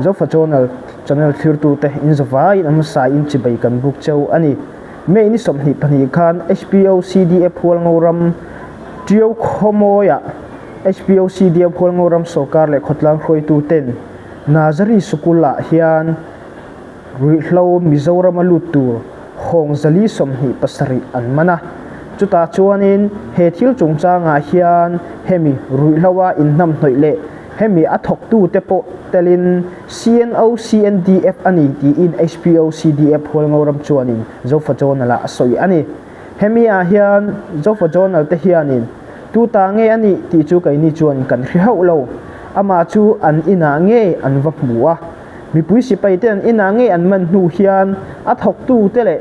zo fa chonal channel thir tu te in zawai am sa in chi bai kan buk cheu ani me ni som ni pani khan HPO CDF hol ngoram trio khomoya HPO CDF hol ngoram sokar le khotlang khoi tu ten nazari sukula hian ruihlo mizoram alutur khong zali som hi pasari an mana chuta chuanin he thil chungchanga hian hemi ruihlowa innam hnoile hemi athok tu te po telin CNO CNDF ani ti in HPO CDF hol ngoram chuanin zofa jonala asoi ani hemi a hian zofa jonal te hianin tu ta nge ani ti chu kai ni chuan kan hri hau lo ama chu an ina nge an va muwa mi pui si pai te an ina nge an man nu hian athok tu te le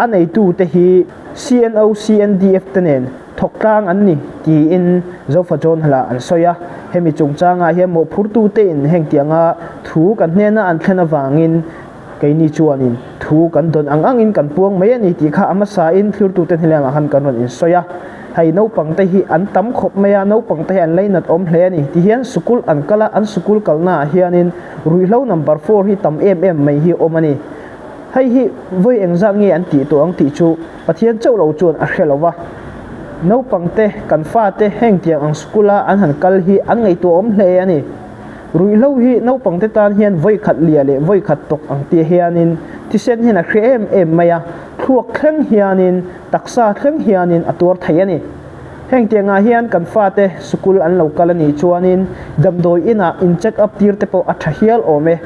anei tu te hi CNO CNDF tenen thoklang an ni ti in zofa jon hala an soya hemi chungchanga hian mo phur tu te in heng tianga thu kan hnena an thlena wangin kaini chuanin thu kan don angin kan puang mai ani ti kha ama sa in thlir tu ten hilama han kan ron in soya hai no pangte hi an tam khop maya no pangte an leinat om hle ani ti hian sukul an kala an sukul kalna hianin ruihlo number 4 hi tam mai hi omani hei hi voi engzang nge an ti to ang ti chu pathian chau lo chuan a hrelowa no pangte kan fa te heng tiang ang skula an han kal hi an ngei to om hle ani ruihlo hi no pangte tan hian voi khat lia le voi khat tok ang ti hianin ti sen hin a hre maya thuak thleng hianin taksa thleng hianin atur thai ani heng tianga hian kan fa te skul an lo kal ani chuanin damdoi ina in check up tir te po a thahial ome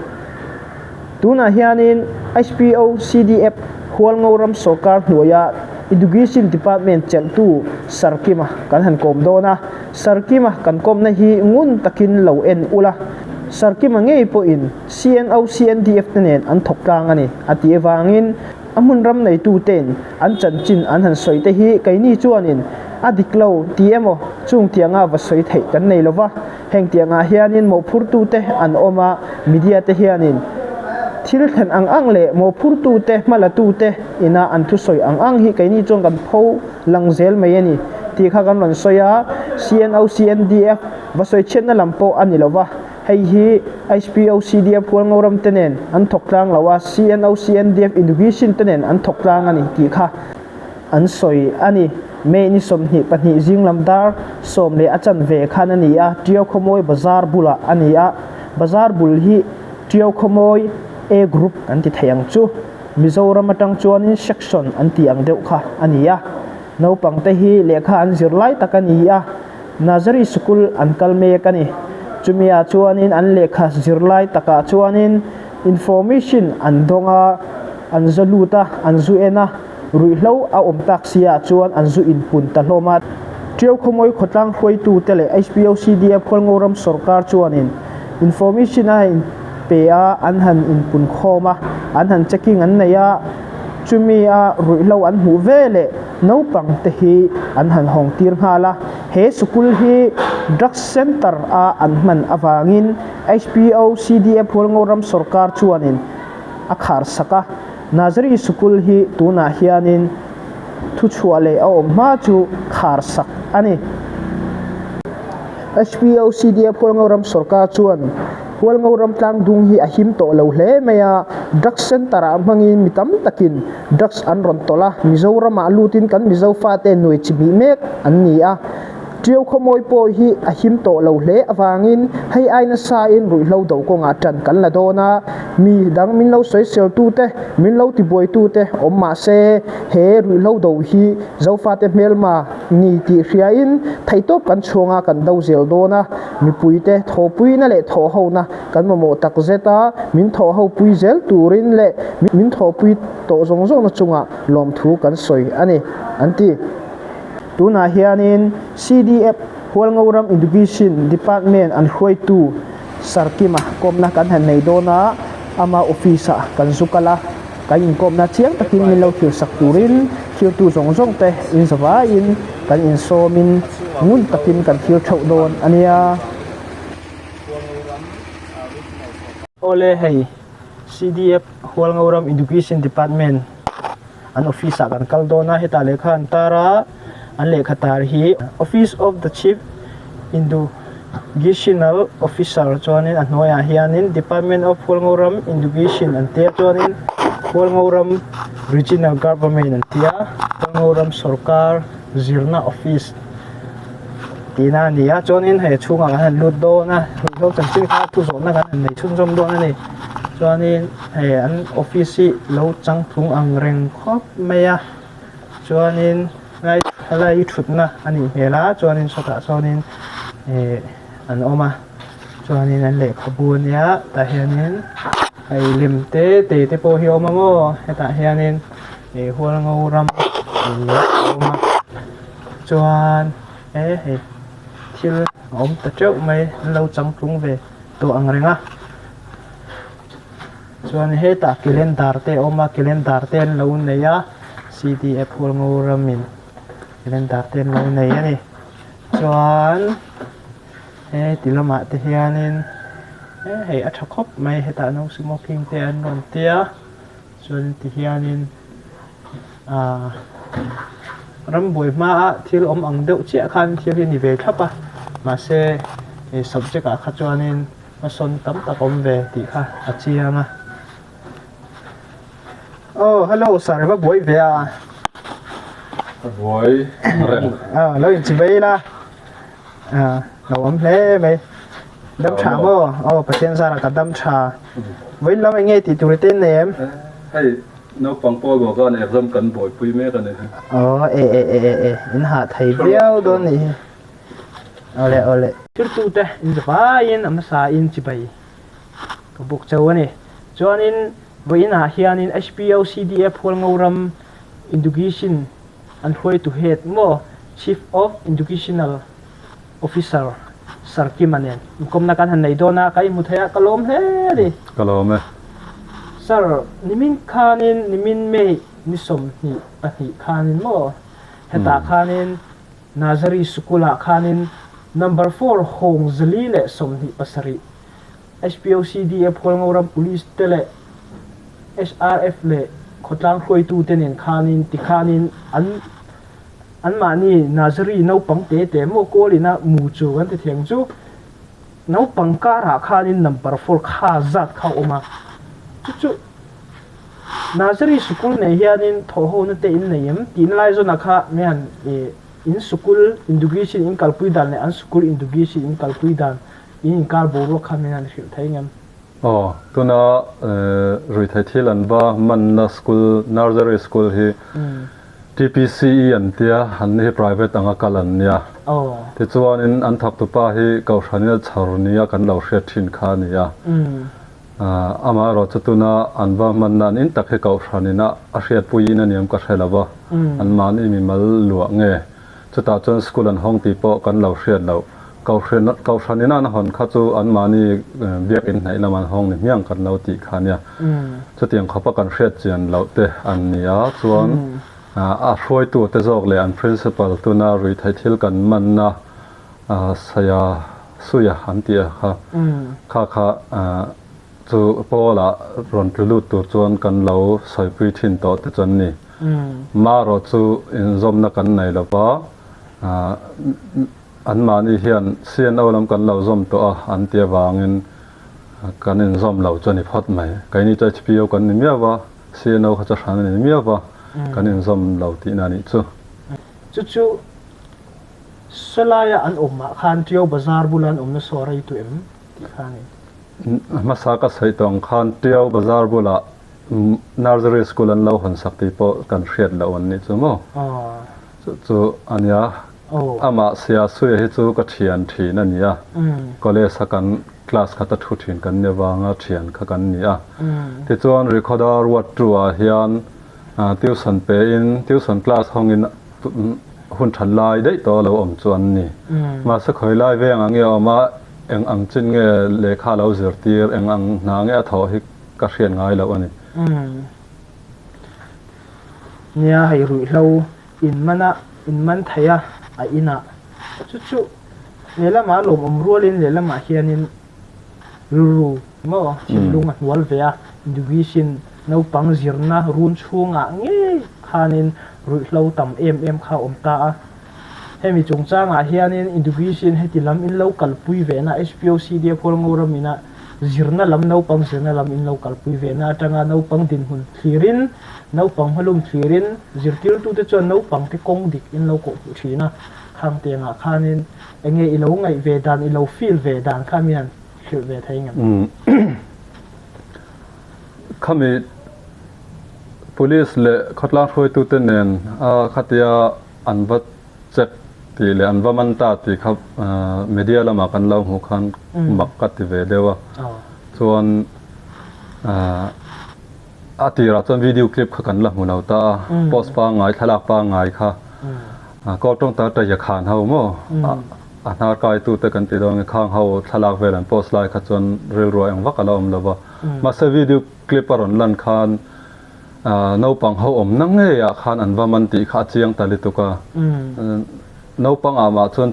tuna hianin HPO CDF hol ngoram sokar hnuaya education department chel tu sarkima kan han kom dona sarkima kan kom na hi ngun takin lo en ula sarkima ngei po in CNO CNDF tenen an thoklang ani ati awangin amun ram nei tu ten an chanchin an han soi te hi kaini chuanin adiklo TMO chung tianga va soi thei kan nei lova heng tianga hianin mo phur tu te an oma media te hianin thil than ang le mo phur tu te mala tu te ina an thu soi ang hi kaini chong kan pho langzel mai ani ti kha kan ron soya CNO CNDF va soi chenna lampo ani lova hei hi HPO CDF hol ngoram tenen an thoklang lawa CNO CNDF education tenen an thoklang ani ti kha an soi ani me ni som hi pani jinglam dar som le achan ve khan ani a trio khomoi bazar bula ani a bazar bul hi trio khomoi A group anti thayang chu Mizoram atang chuanin section anti ang deuh kha ania no pangte hi lekha an zirlai takania nazari school an kalme kani chumia chuanin an lekha zirlai taka chuanin information an donga an zaluta an zuena ruihlo a omtak sia chuan an zu inpun taloma trio khomoi khotlang khoi tu tele HPO CDF khol ngoram sarkar chuanin information a pea an han inpun khoma an han checking an neya chumia ruihlo an hu vele no pangte hi an han hong tir hala he school hi drug center a an man awangin HPO CDF hol ngoram sarkar chuanin akhar saka nazari school hi tuna hianin thu chuale a ma chu khar sak ani HPO CDF hol ngoram sarkar chuan hol ngoram tlang dung hi ahim to lo hle maya drug center amangin mitam takin drugs an ron tola Mizoram alutin kan mizo fate noi chibi mek annia trio khomoi po hi ahim to lo hle awangin hei aina sa in rui lo do ko nga tran kan la dona mi dang min lo soi sel tu te min lo ti boi tu te omma se he rui lo do hi zo fate melma ni ti hria in thaitop kan chunga kan do zel dona mi puite tho pui na le tho ho na kan mo tak zeta min tho ho pui zel turin le min tho pui to zong zong na chunga lom thu kan soi ani anti tuna hianin CDF hol ngoram education department an khoi tu sarkima komna kan han nei dona ama office kan zukala kan in komna chiang takin min lo thil sak turin thil tu zong zong te in zawa in kan in somin ngun takin kan thil thau don ania ole hei CDF hol ngoram education department an office kan kal dona heta lekha antara an lekha tar hi office of the chief educational officer chuanin a hnuaiah hianin Department of Phualngoram Education an tia chuanin Phualngoram Regional Government an tia Phualngoram Sarkar Zirna Office tina nia chuanin he chunga han lut do na hlok chan chin kha thu zon na kan nei chun zom do na ni chuanin he an office lo chang thung ang reng khop maya chuanin lai thut na ani hela chuanin sota chuanin an oma chuanin an le khabun ya ta hianin ai lim te po hi oma mo heta hianin Phualngoram oma chuan he thil om ta treu mai lo chang thung ve to ang renga chuan he ta calendar te oma calendar ten lo neya CDF Phualngoram min calendar ten lo nei ani chuan tilama te hianin hei a thakop mai heta no smoking te an non tia chuan ti hianin ramboi ma thil om ang deuh chia khan thil hi ni ve thapa ma se subject a kha chuanin ma son tam ta kom ve ti kha a chianga oh hello sir ba boi ve a Voi rèn lo in chi ve la lo om hle mai đâm trà mơ patient ra là cả đâm trà với lâu anh nghe thì tụi tên này em hay nó bằng po của con này dâm cần bồi pui mẹ con này in hạ thầy béo đó này ole chút tu te in phải in am sa in chỉ bay cái bục châu này cho nên với in hạ hiền in HPO CDF Phualngoram Education and Hoi to head mo Chief of Educational Officer Sarkimanen kom na kan han nei do na kai muthaya kalom he ri kalom sir nimin khanin nimin me nisom ni pathi khanin mo heta khanin nazari sukula khanin number 4 hong zali le som ni pasari HPOCDF Phualngoram police tele SRF le khotlang khoi tu tenen khanin ti khanin an mani nazari no pang te mo ko lina mu chu kan te theng chu no pang ka ra khanin number 4 kha zat kha oma chu nazari school nei hianin tho ho na te in nei em tin lai zo na kha mean in school education in kalpuidan ne an school education in kalpuidan in kal bo ro kha mean hil thaingam tuna rui thai thilan ba man na school nursery school hi TPCE an tia han hi private anga kalan nia te chuan in an thak tu pa hi kaushania charnia kan lo hriat thin kha nia ama ro chatuna anwa man nan in takhe kaushanina a hriat puina niam ka hrelawa an man imi mal luwa nge chuta chon school an hong ti po kan lo hriat lo kaushanina na hon kha chu an mani biak in hnai laman hong ni miang kan lo ti khania chutiang khapa kan hriat chian lo te an nia chuan a hruai tu te zawk le an principal tuna rui thai thil kan man na saya suya han ti kha chu pola ron tlut tu chuan kan lo soipui thin to te chon ni ma ro chu in zom na kan nei lo pa an mani hian CNO lam kan lo zom to an tia wangin kan in zom lo choni phat mai kaini cha HPO kan ni miawa CNO kha cha hran ni miawa kan in zom lo ti na ni chu salaya an umma khan tio bazar bulan umna sorai tu em ti khani masaka sai tong khan tiao bazar bula nursery school an lo hon sakti po kan hriat lo an ni chu mo chu ania ama sia suya hi chu ka thian thin ania college sakan class khata thu thin kan ne wanga thian kha kan nia ti chuan recorder wat tua hian tuition pe in tuition class hongin hun than lai dei to lo om chuan ni ma sa khoi lai ve ange ama eng ang chin nge lekha lo zir tir eng ang na nge tho hi ka hrian ngai lo ani nia hai ru hlo in man thaya a ina chu lela ma lom om rualin lela ma hianin ru mo thilung a wal ve a education no pang zirna run chunga nge khanin ru hlo tam em kha om ta hemi chungchang a hianin education heti lam in local pui ve na SPO CDF hol ngoram ina zirna lam no pang zirna lam in local pui ve na tanga no pang din hun thirin no pang halum thirin zirtil tu te chon no pang te kong dik in local thina khang te nga khanin enge ilo ngai ve dan ilo feel ve dan khamian khil ve thai ngam khami police le khotla khoi tu te nen a khatia anbat check ti le anwa man ta ti khap media lama kan lo hu khan makkat ti ve dewa chuan atira chon video clip kha kan la hunau ta post pa ngai thalak pa ngai kha ko tong ta ta ya khan ho mo ana kai tu te kan ti dong khang ho thalak velan post lai kha chon rel ro ang wakala om lova ma se video clip aron lan khan no pang ho om nang nge ya khan anwa man ti kha chiang tali tuka no pang ama chon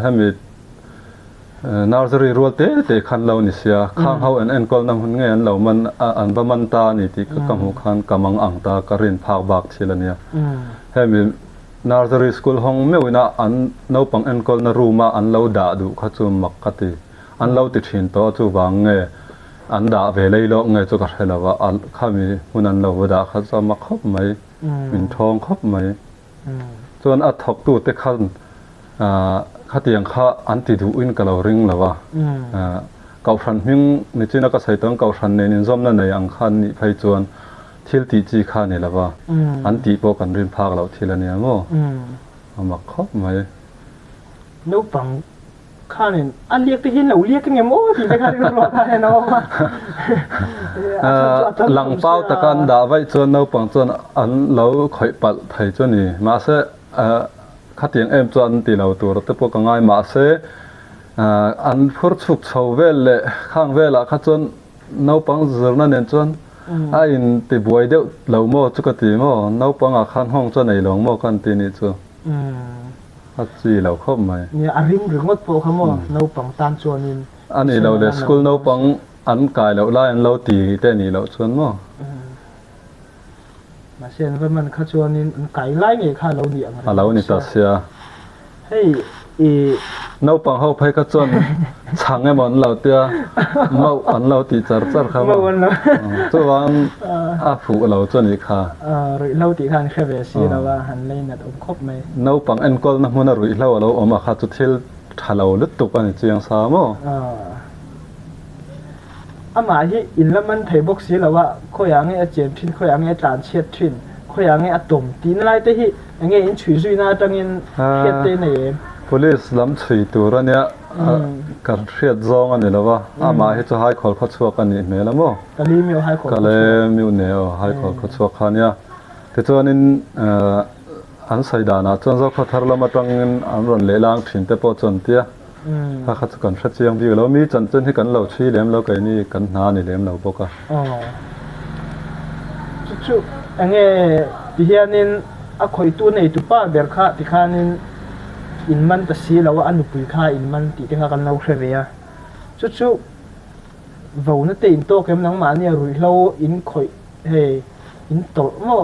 hemi nursery role te khan lo ni sia khang ho en kol nam hun nge an lo man anwa man ta ni ti ka kam hu khan kamang ang ta karin phak bak thilania hemi nursery school hong mewina an no pang en kol na ruma an lo da du kha chu makkati an lo ti thin to chu wang nge an da ve lei lo nge chu ka helawa al khami hunan lo da kha cha ma khop mai min thong khop mai chuan a thok tu te khan khatiang kha an ti du in ka lo ring lawa kau thran hming ni china ka sai tong kau thran ne nin zom na nei ang khan ni phai chuan thil ti chi kha ne lawa an ti po kan rin phak lo thilania mo ama khop mai no pang khanin an liek te hin lo liek nge mo ti te khan ro ta he no lang pau takan da vai chuan no pang chuan an lo khoi pal thai chu ni ma se khatiang em chuan ti lo tur te po ka ngai ma se an phur chuk chho vel le khang vela kha chuan no pang zurna nen chuan a in ti buai deuh lo mo chu ka ti mo no pang a khan hong chuan ei long mo kan ti ni chu a chi lo khop mai ni a ring ringot po khamo no pang tan chuanin ani lo le school no pang an kai lo lai an lo ti te ni lo chuan mo ma sen va man kha chuanin an kai lai nge kha lo ni ang a lo ni ta sia hei e no pang ho phai ka chuan chang e mon lo tia mau an lo ti char char kha mo wan lo chuan a phu lo chuan ni kha roi lo ti khan kha ve si lo wa han lein na om khop mai no pang en kol na hmuna rui lo lo oma kha chu thil thalo lut tu kan chiang sa mo ama hi in laman thei box si lo wa khoyang e chen thin khoyang e tan chet thin khoyang e atom tin lai te hi ange in chui zui na tangin khet te nei police lam chui tur ania kar hriat zong ani lawa ama hi chu hai khol kha chuak ani mela mo kali mi hai khol kale mi ne o hai khol kha chuak khania te chuanin an sai dana chuan zo kha thar lama tangin an ron le lang thin te po chon tia ha kha chu kan hra chiang bi lo mi chan chen hi kan lo thi lem lo kai ni kan hna ni lem lo boka chu ange ti hianin a khoi tu nei tu pa ber kha ti khanin in man ta si lo anu pui kha in man ti te kha kan lo hre ve a chu vo na te in to kem nang ma ni rui lo in khoi he in tol mo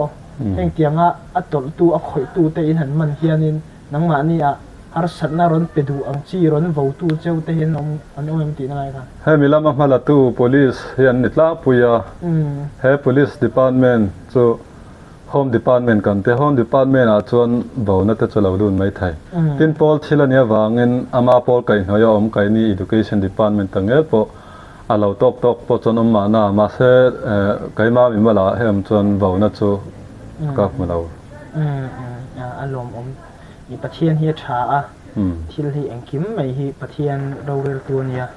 heng tianga a tol tu a khoi tu te in han man hianin nang ma ni a har sat na ron pedu ang chi ron vo tu cheu te hin om an om ti na lai kha he milama mala tu police hian nitla puya he police department chu home department kan te home department a chuan bawna te chu lo lun mai thai tin pol thilania wangin ama pol kai hnoya om kai ni education department tangel po alo tok po chon om mana ma se kai ma mi mala hem chuan bawna chu ka malo alom om i pathian hi tha a thil hi engkim mai hi pathian rawel tu nia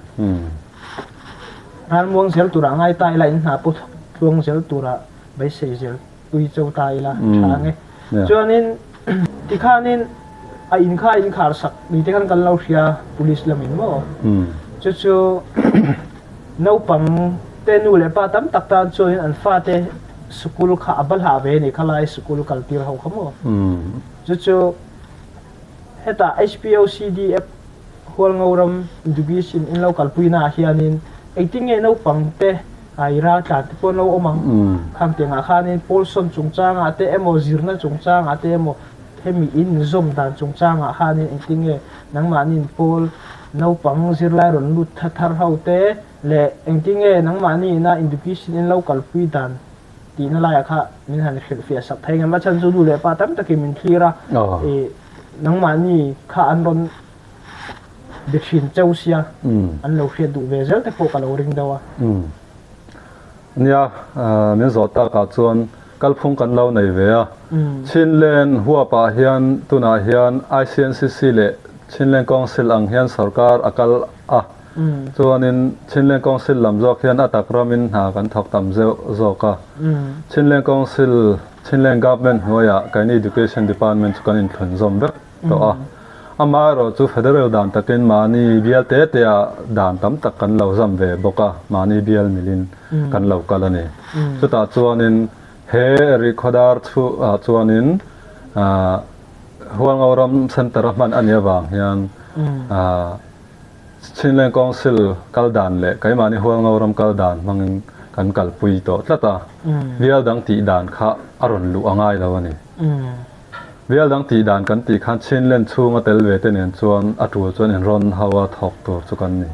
ran muang sel tura ngai tai la in na pu thuang sel tura bai sei sel tui chau tai la thange chuanin ti khanin a in khar sak ni te kan kal lo hria police lamin mo chu no pang te nu le pa tam tak ta chuin an fa te school kha abal ha ve ni khalai school kal tir ho khamo chu heta HPO CDF hol ngoram education in local puina hianin 18 nge no pang te ai ra ta te pon lo omang khang te nga khanin polson chungchang ate emo zirna chungchang ate emo hemi in zom dan chung changa hanin engtinge nangmanin pol naupang zirlai ron lut thar haute le engtinge nangmani na education in local pui dan ti na la kha min han khil fi sak thai ngam chan chu du le pa tam takin min thira e nangmani kha an ron bethin chausia an lo khia du ve zel te po ka lo ring dawa nia min zota ka chuan kalphung kan lo nei ve a Chinlen huwa pa hian tuna hian ICNCC le Chinlen Council ang hian sarkar akal a chuanin Chinlen Council lam zawk hian atak ramin ha kan thok tam zoka Chinlen Council Chinlen government hoya kaini education department chu kan in thun zom bek to a amaro chu federal dan takin mani bial te te a dan tam tak kan lo zam ve boka mani bial milin kan lo kalani chu ta chuanin he recordar chu chuanin huang auram center man ania wang hian Chinlen Council kaldan le kai mani huang auram kaldan mangin kan kalpui to tlata bial dang ti dan kha aron lu angai lawani vial dang ti dan kan ti khan Chinlen chunga tel ve te nen chuan atu chuan en ron hawa thok tur chu kan ni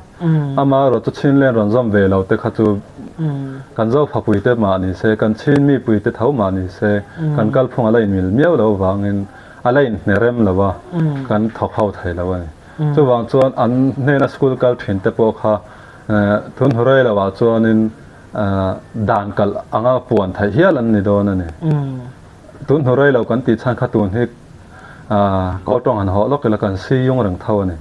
ama ro chu Chinlen ron zam ve lo te kha chu kan zo phapui te ma ni se kan chin mi pui te thau ma ni se kan kal phung ala in mil miau lo wangin ala in nerem lawa kan thok hau thai lawa ni chu wang chuan an nena school kal thin te po kha thun horai lawa chuan in dan kal anga puan thai hial an ni don ani tun horai lo kan ti chan kha tun he ko tong an ho lo ke la kan si yung rang thaw ni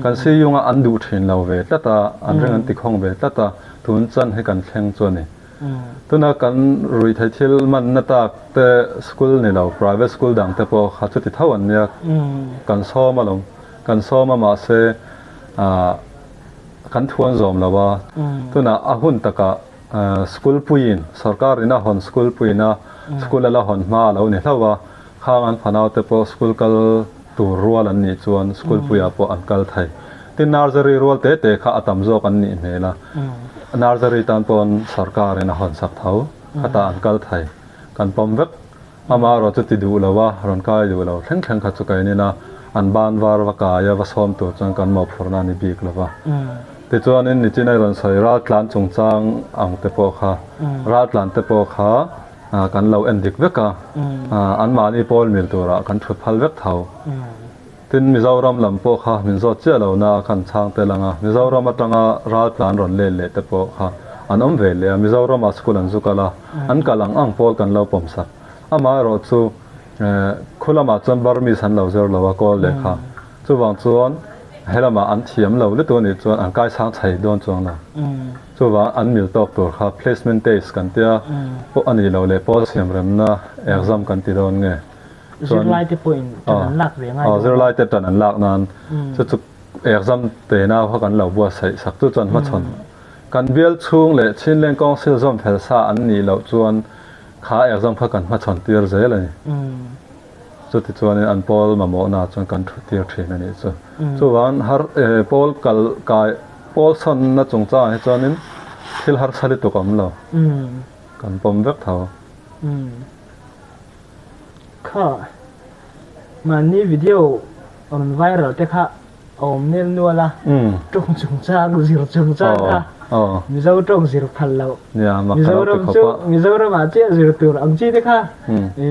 kan si yung a an du thin lo ve tata an reng an ti khong ve tata tun chan he kan thleng chu ni tuna kan rui thai thil man na ta te school ni lo private school dang te po kha chu ti thaw an nia kan so ma long kan so ma se kan thuan zom lawa tuna a hun taka school puin sarkar ina hon school puina school ala hon ma lo ni thawa khang an phanau te po school kal tur rual an ni chuan school puya po an kal thai tin nursery rual te te kha atam zo kan ni mela nursery tan pon sarkar ina hon sak thau khata an kal thai kan pom vek ama ro chu ti du lawa ron kai du lo thleng thleng kha chu kai ni na an ban war wa ka ya wa som tu chang kan mo phurna ni bik lawa te chuan in ni chinai ron soi ra tlan chung chang ang te po kha ra tlan te po kha kan lo endik veka an mani pol mil tura kan thu phal vek thau tin Mizoram lam po kha min zo che lo na kan chang te langa Mizoram atanga ra tlan ron le le te po kha an om ve le Mizoram a school an zukala an kalang ang pol kan lo pom sak ama ro chu khulama chon barmi san lo zer lo ko le kha chu wang chuan helama an thiam lo le to ni chuan an kai sang chai don chuang la chu wa an mil tok tur kha placement test kan tia po ani lo le po siam rem na exam kan ti don nge zirlai te point tan lak ve ngai zirlai te tan an lak nan chu exam te na kha kan lo bua sai sak tu chuan ma chon kan bial chung le Chinlen Council zom phel sa an ni lo chuan kha exam kha kan ma chon tir zel ani chu ti chuan an pol ma mo na chuan kan thu tir thin ani chu wan har pol kal kai pol son na chung cha he chuanin thil har sali to kam lo kan pom vek thaw kha mani video on viral te kha om nel nuala trong chung cha gu zir chung cha ka mizo trong zir phal lo mizo ram a che zir tur ang chi te kha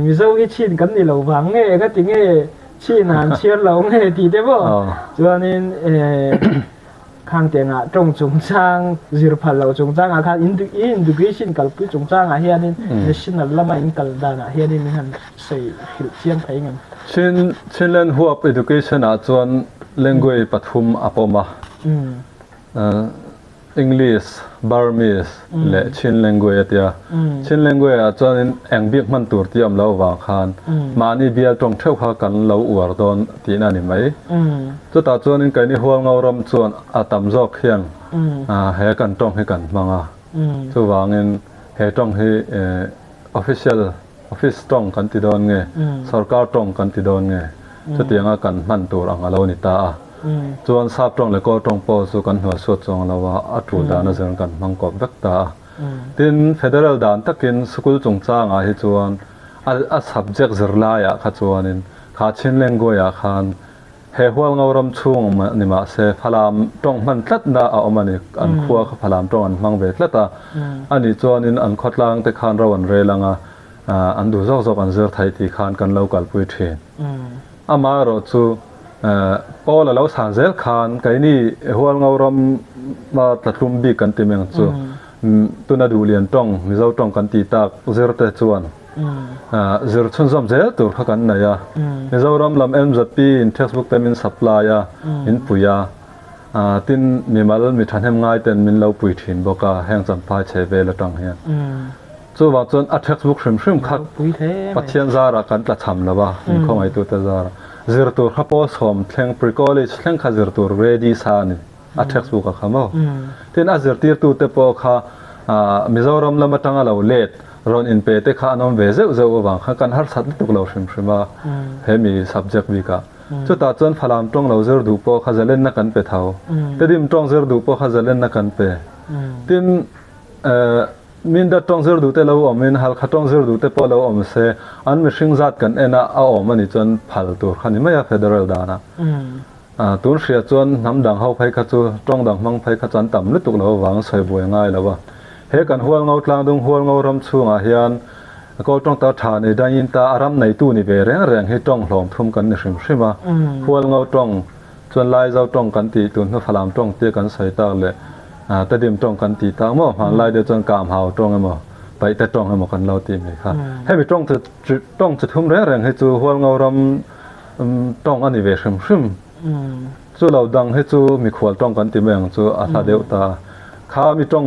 mizo hi chin kan ni lo wang nge ka ti nge chi nan chian lo nge ti te bo chuanin khang te nga trong chung chang zir phal lo chung chang a kha education kal pu chung chang a hianin national lama in kal dana hianin han sei hil chiang thai ngam Chinlen huap education a chuan language pathum apoma English Burmese le Chin language atia Chin language a chuan eng bik man tur ti am lo wang khan mani bial tong theu kha kan lo uar don ti na ni mai chu ta chuan in kai ni hual ngauram chuan atam jok hian he kan tong he kan manga chu wangin he tong he official office tong kan ti don nge sarkar tong kan ti don nge chu tianga kan man tur ang alo ni ta chuan sap tong le ko tong po chu kan hua so chong lawa atu da na zen kan mangkop vek ta tin federal dan takin school chung changa hi chuan a subject zirla ya kha chuanin ขาชินเลงโกยาคานเฮหัวเงารำช่วงมันนี่มาเสพลามตรงมันตัดนาเอามันนี่อันขัวพลามตรงอันมังเวทละตาอันนี้จวนอันขดลางแต่คานเราอันเรลังอันดูซอกอันเสือไทยที่คานกันเรากัลปุยเทนอามาเราจูพอเราสานเซลคานไกนี่หัวเงารำมาตัดลุมบีกันติเมงจูตัวน่าดูเลียนตรงมิเจ้าตรงกันตีตากเสือเตจวนเสือชนซ้ำเจ้าตัวเขากันนะยามิเจ้ารำลำเอ็มจัดปีin textbook แต่มินสัปลายอินปุยาตินมีมาลมีทันเฮมง่ายแต่มินเราปุยถิ่นบอกว่าแห่งจำพายเชเวลตังเฮียจูว่าจนอัด textbook ชิมคัดปัจเจียนซาระกันตัดทำแล้วว่าข้อหมายตัวแต่ซาระเสือตัวข้าพอสอมแทง pre college แทงข้าเสือตัว ready ซานี่อัด textbook ข้ามาตินอัดเสือตีตัวแต่พอข้ามิเจ้ารำลำมาตั้งเราเลดรอนอินเปเตข้าน้องเวเซอเจ้าว่าข้ากันหาสัตว์ตุกเราชิมว่าเฮมี subject วิกาจุดตัดจนพลามตรงเราเจอดูพอข้าจะเล่นนักกันไปเท่าแต่ดิมตรงเจอดูพอข้าจะเล่นนักกันไปตินมินดัดตรงเจอดูแต่เราอมินฮัลข้าตรงเจอดูแต่พอเราอมเสอันมีชิงจัดกันเอ็น่าเอาอมันนี่จนพัลตัวขันนี่ไม่อยากเฟเดอรัลดานะตัวเสียจนน้ำดังเข้าไปข้าจูตรงดังมังไปข้าจันต่ำลึกตุกเราวางใส่บวยง่ายแล้วว่าเฮกันหัวเงาตลางดงหัวเงารำช่วงอาเฮียนก็ต้องตาฐานในได้ยินตาอารมณ์ในตู้นี่เบรแรงให้ต้องหลอมทุ่มกันในสิ่งใช่ไหมหัวเงาต้องจนลายเจ้าต้องกันตีตุนพลามต้องเตี้ยกันใส่ตาเลยแต่เดิมต้องกันตีตาหม้อผ่านลายเดียวจนกามหาวต้องไงหม้อไปแต่ต้องให้หม้อกันเราตีเลยค่ะให้ไปต้องจะทุ่มแรงให้จูหัวเงารำต้องอันนี้เวชิมจูเราดังให้จูมีขวดต้องกันตีเมืองจูอาซาเดวตาข้ามีต้อง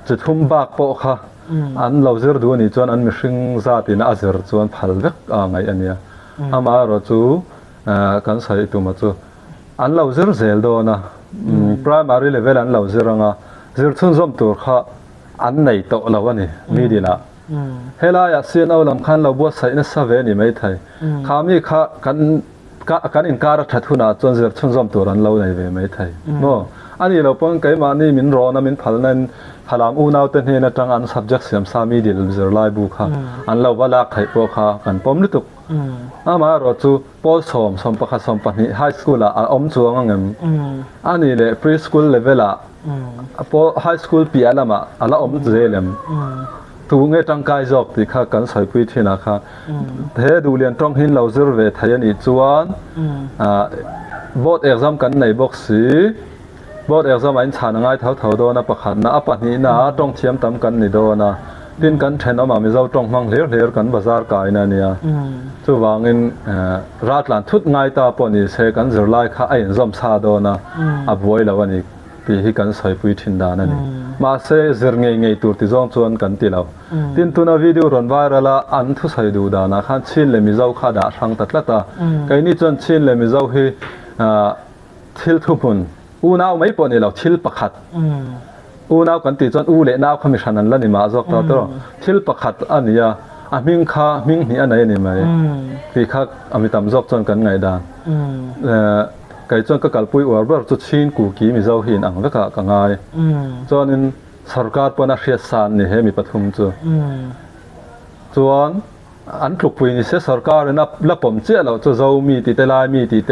จะทุ่มบากโปะค่ะอันเราเจอดูนี่จวนอันมีชิงซาตินอาเจอจวนพัลเวกไงอันเนี้ยอามาเราจูกันใส่ตัวมาจูอันเราเจอเซลโดนะprimary level อันเราเจอรงเจอชุนซอมตัวค่ะอันไหนโตเราวะนี่มีดีละเฮล่าอยากเสียนเอาลำคันเราบวชใส่ในสเวนี่ไม่ไทยข้ามีข้ากันอินการทัดทุนจนเจอชุนซอมตัวอันเราในเวไม่ไทยโน่อันนี้เราเพิ่งไกมานี่มินรอนะมินพัลนั่นพลามอูนาวเต็นเฮนะจังอัน subject เสียมสามีดิลเจอร์ไลบุค่ะอันเราว่าลักให้พวกค่ะกันปมนิตุกมารอจูปอสมปะค่ะสมปะนี่ high school ละอมจวงงั้นอันนี้เลย preschool level ละพอ high school ปีอะไรมาอันละอมเจเลมตูเงจังกายจอกที่ข้ากันใส่ปุยที่นะคะเฮดูเรียนตรงหินเราเจอเวทยันอีจวนboard exam กันในบ็อกซีบอดเอกสมัยฉันง่ายเท่าโดนะประคันนะอปันนี้นะต้องเทียมตำกันนี่โดนะดินกันเทนออกมาไม่เจ้าต้องมังเลี้ยวกันบาซาร์กายนั่นเนี่ยตัววางเงินรัฐหลานทุกง่ายตาปนี่เสกันจะไล่ข้าไอ้จอมซาโดนะอับไว้แล้ววันนี้ปีที่กันใส่ปุยทินดานั่นนี่มาเสจะเงยตัวที่จงชวนกันตีเราดินตัวน่ะวิดีโอรอนไวรัลอันทุใส่ดูดานะขันชินเลยมีเจ้าข้าด่าช่างตัดละตาไอ้นี่จนชินเลยมีเจ้าให้ทิลทุบุนอูนาวไม่ปนนี่เราทิลประคัดอูนาวกันตีจนอูเล่นาวขมิชันนั่นละนี่มาจอกตัวทิลประคัดอันนี้มิงข้ามิงนี่อันไหนนี่ไหมที่ข้ามิตามจอกจนกันไงด่านไก่จนก็กัลปุยอวบจุดชินกูกีมีเจ้าหินอังเวกะกังไงจนนั้นสรการปนอาเชียสานนี่เฮมีปฐมจูจวนอันถูกปุยนี่เสียสรการเลยนะแล้วผมเจ้าเราจะเจ้ามีติเตลายมีติเต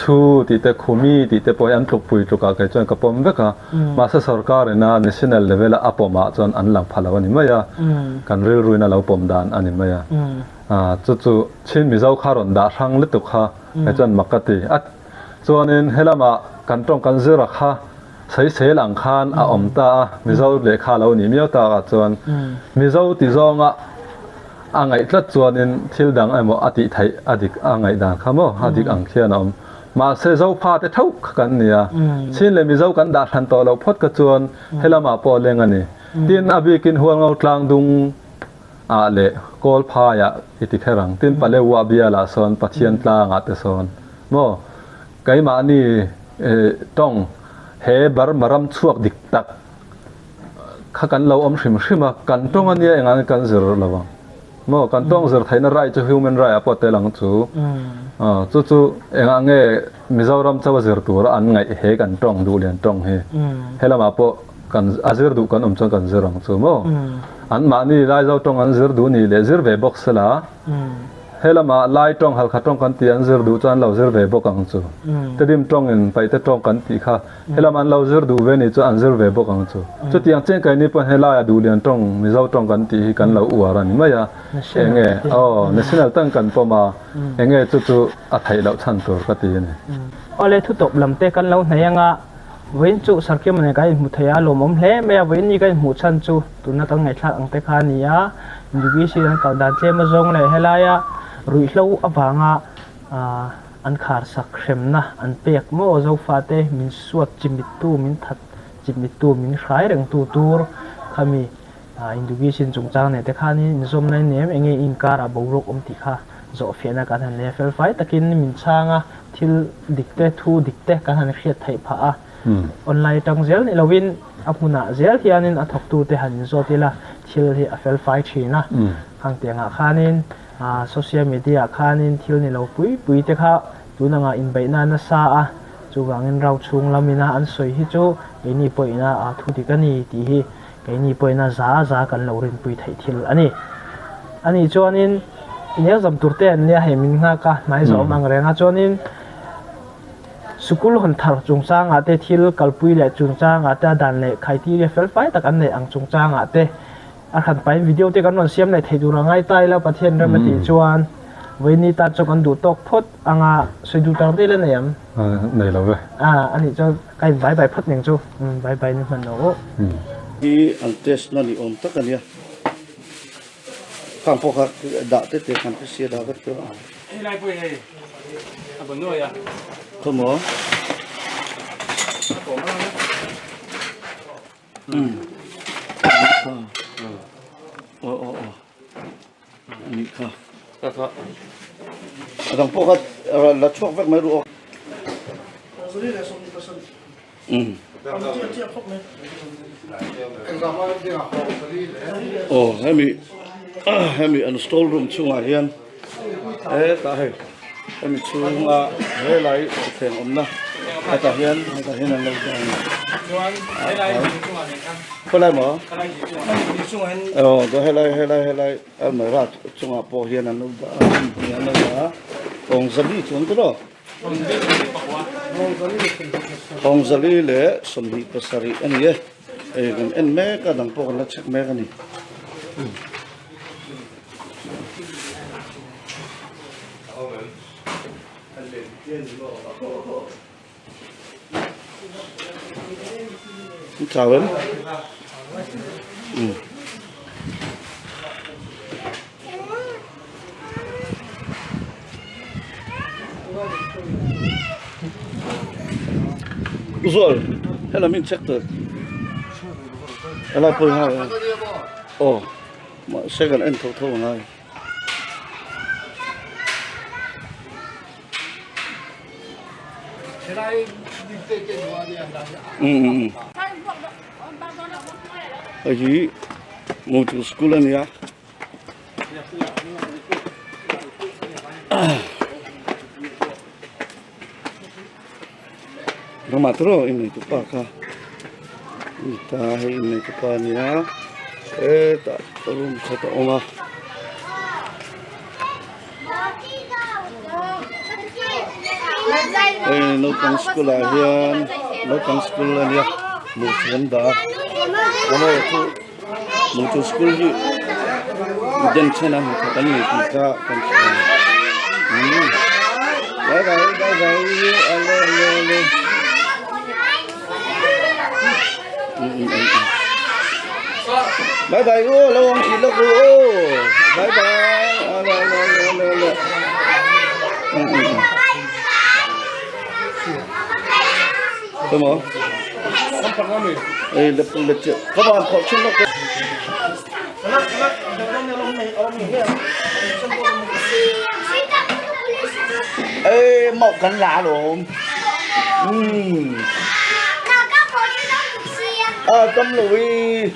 ชูติเตคุมีติเตปอยอันถูกปุยถูกกาจนกับผมเวกะมาเสียสรการเลยนะ national level อัปมาจนอันหลังพลาวันนี้ไม่ยากันเรื่อยๆนะเราผมดานอันนี้ไม่ยาจู่ๆชินมีเจ้าข้ารอนด่าช่างลิตุค่ะจนมักกะตีจวนนี้เฮลามากันตรงกันเจอรักค่ะใช้เสลังคานอมตามีเจ้าเลขาเราหนีมีเอาตาจวนมีเจ้าติจงอ่างไงทัดจวนนี้ทิลดังไอ้หมออติไทยอดีตอ่างไงด่างข้ามออดีตอ่างเขียนมาเสเจ้าพาแต่เท่ากันเนี่ยชินเลยมีเจ้ากันด่าทันต่อเราพดกระจวนเฮลามาปอเลงอันนี้ดินอบีกินหัวเงากลางดุงเละกอลพายะอิติแครังดินปะเลวะเบียลาซอนปะเทียนกลางอัตซอนโมไกมานี่ต้องเฮบาร์มารำช่วงดิกตักข้ากันเราอมชิมกันต้องอันนี้เองอันกันเจอระวังโมกันต้องเจอไทยน่าไรจะฮิวแมนไรอะพอเตลังจู่เองอันเงี้ยมิจารำจะว่าเจอตัวอันไงเฮกันต้องดูเรียนต้องเฮละมาพอกันอาเจอดูกันจนกันเจอรังจู่โมอันมานี่ไล่เจ้าต้องอันเจอดูนี่เลยเจอเว็บบ็อกซ์ละ helama lai tong hal khatong kan ti an zir du chan lo zir ve bokang chu te dim tong in pai te tong kan ti kha helama an lo zir du ve ni chu an zir ve bokang chu tiang chen kai ni pon hela ya du lian tong mi zau tong kan ti hi kan lo uara ni ma ya enge national tang kan poma enge chu a thai lo chan tur ka ti ni ole thu top lam te kan lo hnayanga wen chu sarke mane kai mu thaya lomom hle me wen ni kai mu chan chu tuna tang ngai thla ang te kha ni ya indugi si an ka dan che ma zong le helaya rui hlo awanga an khar sak hremna an pek mo zo fa te min suat chimit tu min that chimit tu min hrai reng tu tur khami indugi sin chung chang ne te kha ni zom nai nem enge inkar a borok om ti kha zo fiana kan han level 5 takin min changa thil dikte thu dikte kan han khiat thai pha a online tang zel ni lovin apuna zel hianin athok tu te han zo tila thil hi a fel 5 thina khang tenga khanin social media khanin thil ni lo pui te kha tunanga in baina na sa a chuwangin rau chung lamina an soi hi chu ini poina thu dikani ti hi ini poina za kan lo rin pui thai thil ani chuanin ine zam turte an nia hemin nga ka mai zo mang renga chuanin sukul hon thar chungchang ate thil kalpui le chungchang ata dan le khaiti le fel fai tak an le ang chungchang ate a khan pai video te kan non siam le thei dura ngai tai la pathian ramati chuan weini ta chok an du tok phot anga soidu tang te le neyam nei lo ve ani cho kai bai phot neng chu bai ni man no hi an test na ni om tak ania khang po kha da te kan pe sia da gat ko ai lai pui he a bon no ya khomo ni kha ka khang po kha la chok vek mai ru hemi an stall room chunga hian ta he hemi chunga he lai theng omna ta hian an lo dang chuan ai lai chu ma ne kan ko lai mo ka lai chu han do he lai al mai ra chunga po hian an lo dang hian na ong zali chun to ong zali le somhi pasari ani ye gan en me ka dang po kan la chek me ka ni chào em rồi hay là mình check được hay là phơi hai mà sẽ gần anh thâu ngay ở dưới một chỗ school này á nó mà thôi ini tu pa ka kita ini tu pa ni á tak turun satu oma no pang school hian no pang school ni á một phần đó nó tu một chỗ school hi dân trên nam một cái này thì cả con bye bye bye bye ô lâu không chỉ lâu ô bye bye đúng không? không phần nó mình lập các bạn họ chung nó ê một cánh lá luôn tâm lùi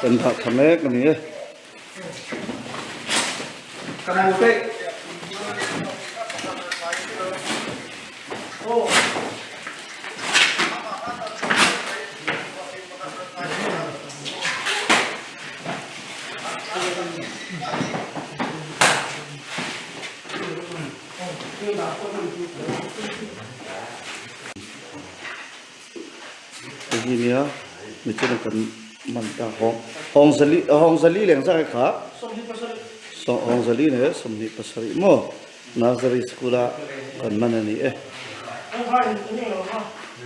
Tần thật thầm ếch cái này cầm một cái Thì nia mình chưa được cần mặn ta hong sali leng sa kha so hong sali ne somni pasari mo nursery school a kan manani e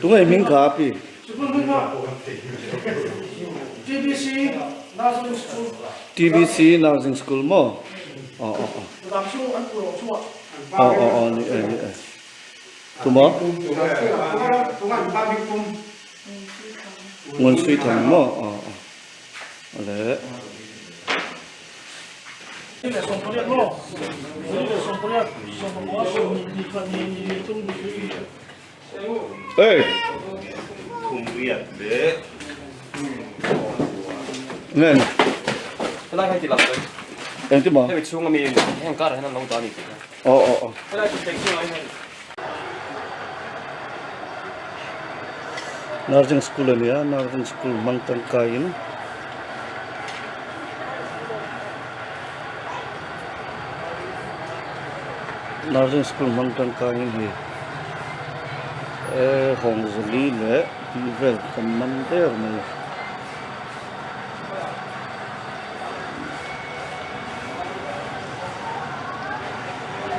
tungai ming kha pi TBC nursing school mo ni tuma ngon suy thang mo ale ê Thùng việt để nghe nè cái này hay chỉ làm đấy em chứ mà cái việc xuống là mình hàng cá này nó lâu tao nhỉ cái này chỉ xuống này nursing school ni ya nursing school mangtang kain nursing school mangtang kain hi hong zali le vel commander ne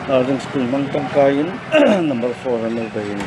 nursing school mangtang kain number 4 ano ba yun